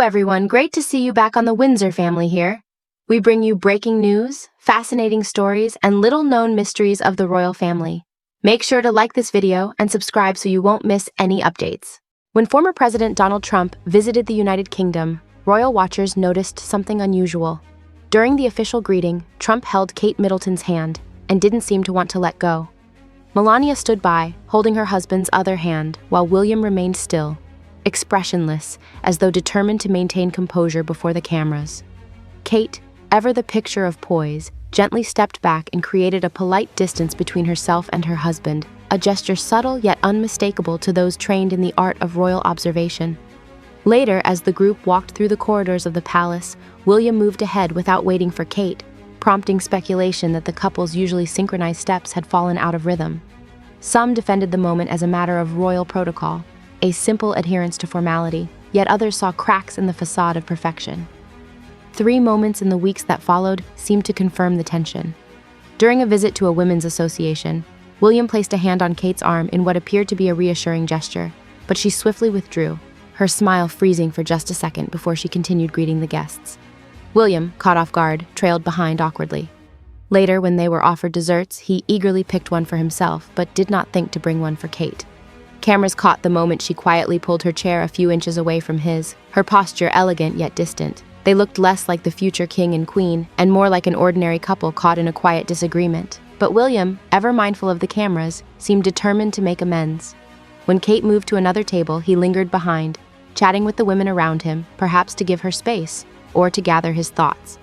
everyone, great to see you back on the Windsor family here. We bring you breaking news, fascinating stories, and little-known mysteries of the royal family. Make sure to like this video and subscribe so you won't miss any updates. When former President Donald Trump visited the United Kingdom, royal watchers noticed something unusual. During the official greeting, Trump held Kate Middleton's hand and didn't seem to want to let go. Melania stood by, holding her husband's other hand, while William remained still, expressionless, as though determined to maintain composure before the cameras. Kate, ever the picture of poise, gently stepped back and created a polite distance between herself and her husband, a gesture subtle yet unmistakable to those trained in the art of royal observation. Later, as the group walked through the corridors of the palace, William moved ahead without waiting for Kate, prompting speculation that the couple's usually synchronized steps had fallen out of rhythm. Some defended the moment as a matter of royal protocol, a simple adherence to formality, yet others saw cracks in the facade of perfection. 3 moments in the weeks that followed seemed to confirm the tension. During a visit to a women's association, William placed a hand on Kate's arm in what appeared to be a reassuring gesture, but she swiftly withdrew, her smile freezing for just a second before she continued greeting the guests. William, caught off guard, trailed behind awkwardly. Later, when they were offered desserts, he eagerly picked one for himself, but did not think to bring one for Kate. Cameras caught the moment she quietly pulled her chair a few inches away from his, her posture elegant yet distant. They looked less like the future king and queen, and more like an ordinary couple caught in a quiet disagreement. But William, ever mindful of the cameras, seemed determined to make amends. When Kate moved to another table, he lingered behind, chatting with the women around him, perhaps to give her space, or to gather his thoughts.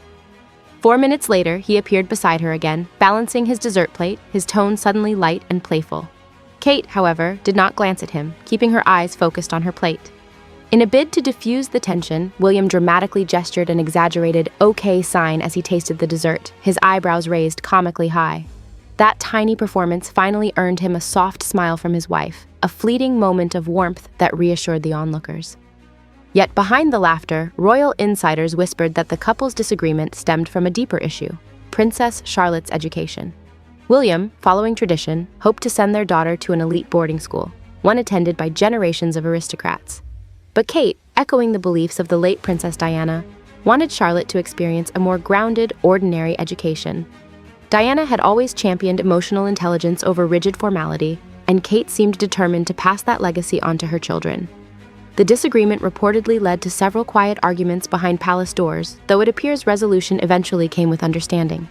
4 minutes later, he appeared beside her again, balancing his dessert plate, his tone suddenly light and playful. Kate, however, did not glance at him, keeping her eyes focused on her plate. In a bid to diffuse the tension, William dramatically gestured an exaggerated "okay" sign as he tasted the dessert, his eyebrows raised comically high. That tiny performance finally earned him a soft smile from his wife, a fleeting moment of warmth that reassured the onlookers. Yet behind the laughter, royal insiders whispered that the couple's disagreement stemmed from a deeper issue: Princess Charlotte's education. William, following tradition, hoped to send their daughter to an elite boarding school, one attended by generations of aristocrats. But Kate, echoing the beliefs of the late Princess Diana, wanted Charlotte to experience a more grounded, ordinary education. Diana had always championed emotional intelligence over rigid formality, and Kate seemed determined to pass that legacy on to her children. The disagreement reportedly led to several quiet arguments behind palace doors, though it appears resolution eventually came with understanding.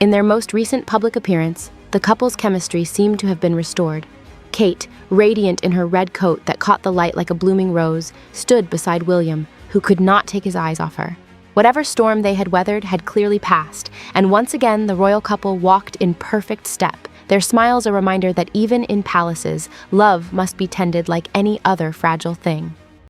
In their most recent public appearance, the couple's chemistry seemed to have been restored. Kate, radiant in her red coat that caught the light like a blooming rose, stood beside William, who could not take his eyes off her. Whatever storm they had weathered had clearly passed, and once again the royal couple walked in perfect step, their smiles a reminder that even in palaces, love must be tended like any other fragile thing.